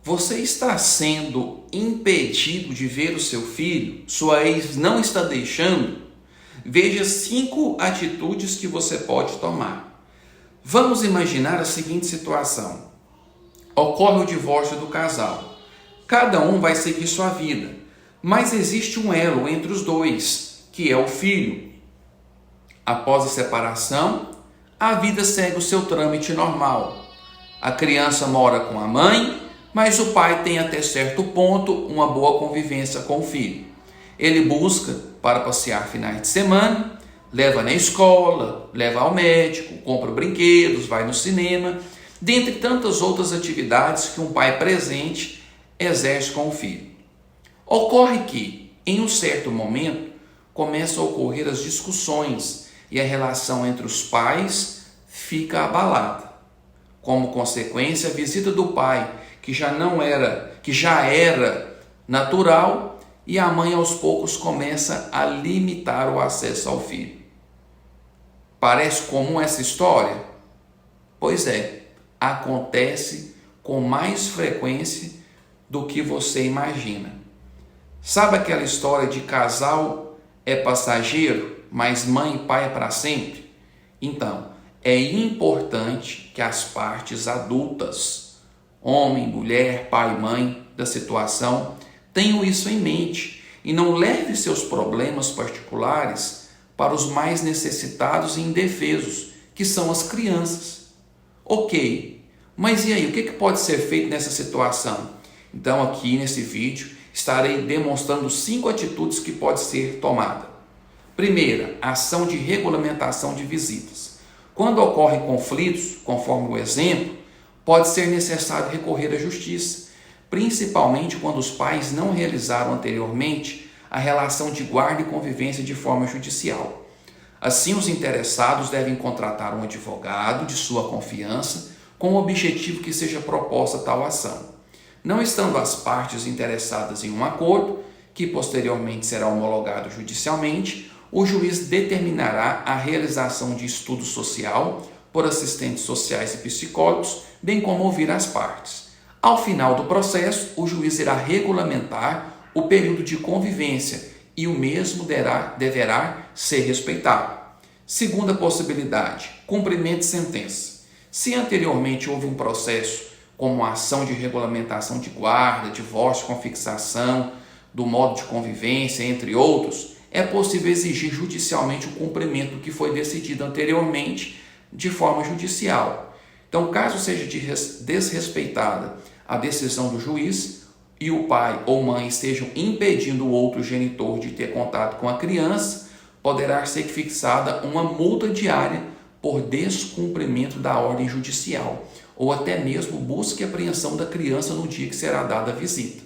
Você está sendo impedido de ver o seu filho? Sua ex não está deixando? Veja 5 atitudes que você pode tomar. Vamos imaginar a seguinte situação. Ocorre o divórcio do casal. Cada um vai seguir sua vida, mas existe um elo entre os dois, que é o filho. Após a separação, a vida segue o seu trâmite normal. A criança mora com a mãe, mas o pai tem até certo ponto uma boa convivência com o filho. Ele busca para passear finais de semana, leva na escola, leva ao médico, compra brinquedos, vai no cinema, dentre tantas outras atividades que um pai presente exerce com o filho. Ocorre que, em um certo momento, começam a ocorrer as discussões e a relação entre os pais fica abalada. Como consequência, a visita do pai, que já era natural, e a mãe aos poucos começa a limitar o acesso ao filho. Parece comum essa história? Pois é, acontece com mais frequência do que você imagina. Sabe aquela história de casal é passageiro, mas mãe e pai é para sempre? Então, é importante que as partes adultas, homem, mulher, pai e mãe da situação, tenham isso em mente e não leve seus problemas particulares para os mais necessitados e indefesos, que são as crianças. Ok, mas e aí, o que pode ser feito nessa situação? Então aqui nesse vídeo estarei demonstrando 5 atitudes que podem ser tomadas. Primeira, ação de regulamentação de visitas. Quando ocorrem conflitos, conforme o exemplo, pode ser necessário recorrer à justiça, principalmente quando os pais não realizaram anteriormente a relação de guarda e convivência de forma judicial. Assim, os interessados devem contratar um advogado de sua confiança com o objetivo que seja proposta tal ação. Não estando as partes interessadas em um acordo, que posteriormente será homologado judicialmente, o juiz determinará a realização de estudo social por assistentes sociais e psicólogos, bem como ouvir as partes. Ao final do processo, o juiz irá regulamentar o período de convivência e o mesmo deverá ser respeitado. Segunda possibilidade, cumprimento de sentença. Se anteriormente houve um processo como a ação de regulamentação de guarda, divórcio com fixação, do modo de convivência, entre outros, é possível exigir judicialmente o cumprimento do que foi decidido anteriormente de forma judicial. Então, caso seja desrespeitada a decisão do juiz e o pai ou mãe estejam impedindo o outro genitor de ter contato com a criança, poderá ser fixada uma multa diária por descumprimento da ordem judicial, ou até mesmo busca e apreensão da criança no dia que será dada a visita.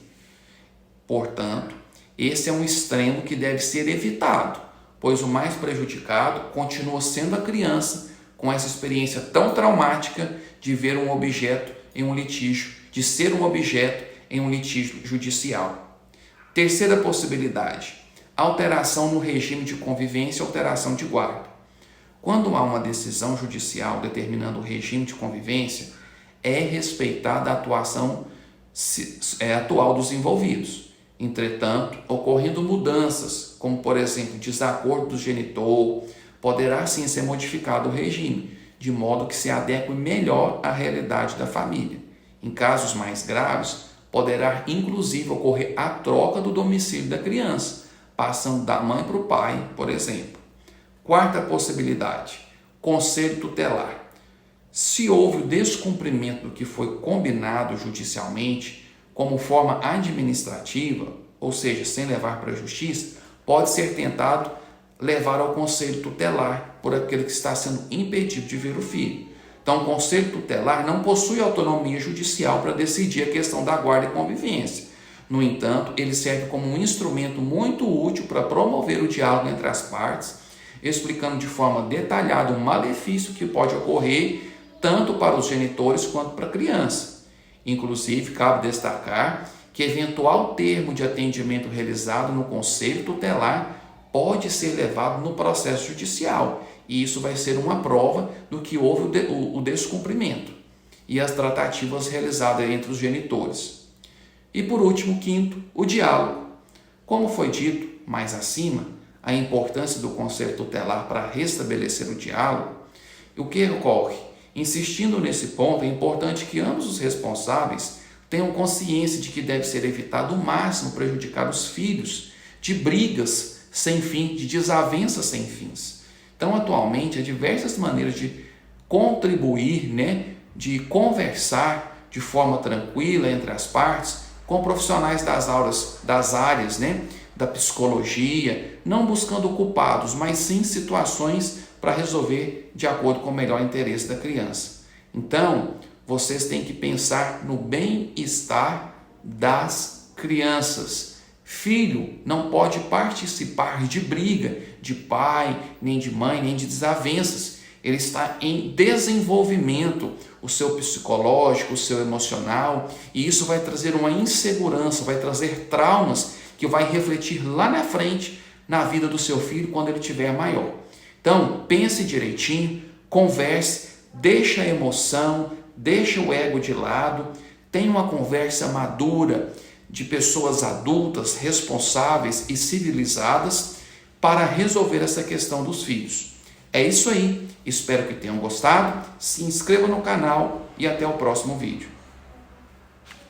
Portanto, esse é um extremo que deve ser evitado, pois o mais prejudicado continua sendo a criança com essa experiência tão traumática de ver um objeto em um litígio, de ser um objeto em um litígio judicial. Terceira possibilidade, alteração no regime de convivência e alteração de guarda. Quando há uma decisão judicial determinando o regime de convivência, é respeitada a atuação atual dos envolvidos. Entretanto, ocorrendo mudanças, como por exemplo, desacordo do genitor, poderá sim ser modificado o regime, de modo que se adeque melhor à realidade da família. Em casos mais graves, poderá inclusive ocorrer a troca do domicílio da criança, passando da mãe para o pai, por exemplo. Quarta possibilidade, conselho tutelar. Se houve o descumprimento do que foi combinado judicialmente, como forma administrativa, ou seja, sem levar para a justiça, pode ser tentado levar ao conselho tutelar por aquele que está sendo impedido de ver o filho. Então, o conselho tutelar não possui autonomia judicial para decidir a questão da guarda e convivência. No entanto, ele serve como um instrumento muito útil para promover o diálogo entre as partes, explicando de forma detalhada o malefício que pode ocorrer tanto para os genitores quanto para a criança. Inclusive, cabe destacar que eventual termo de atendimento realizado no conselho tutelar pode ser levado no processo judicial, e isso vai ser uma prova do que houve o descumprimento e as tratativas realizadas entre os genitores. E por último, quinto, o diálogo. Como foi dito mais acima, a importância do conselho tutelar para restabelecer o diálogo, o que ocorre? Insistindo nesse ponto, é importante que ambos os responsáveis tenham consciência de que deve ser evitado o máximo prejudicar os filhos de brigas sem fim, de desavenças sem fins. Então, atualmente, há diversas maneiras de contribuir, de conversar de forma tranquila entre as partes, com profissionais das áreas, da psicologia, não buscando culpados, mas sim situações para resolver de acordo com o melhor interesse da criança. Então, vocês têm que pensar no bem-estar das crianças. Filho não pode participar de briga de pai, nem de mãe, nem de desavenças. Ele está em desenvolvimento, o seu psicológico, o seu emocional, e isso vai trazer uma insegurança, vai trazer traumas que vai refletir lá na frente na vida do seu filho quando ele tiver maior. Então, pense direitinho, converse, deixa a emoção, deixa o ego de lado, tenha uma conversa madura de pessoas adultas, responsáveis e civilizadas para resolver essa questão dos filhos. É isso aí, espero que tenham gostado, se inscreva no canal e até o próximo vídeo.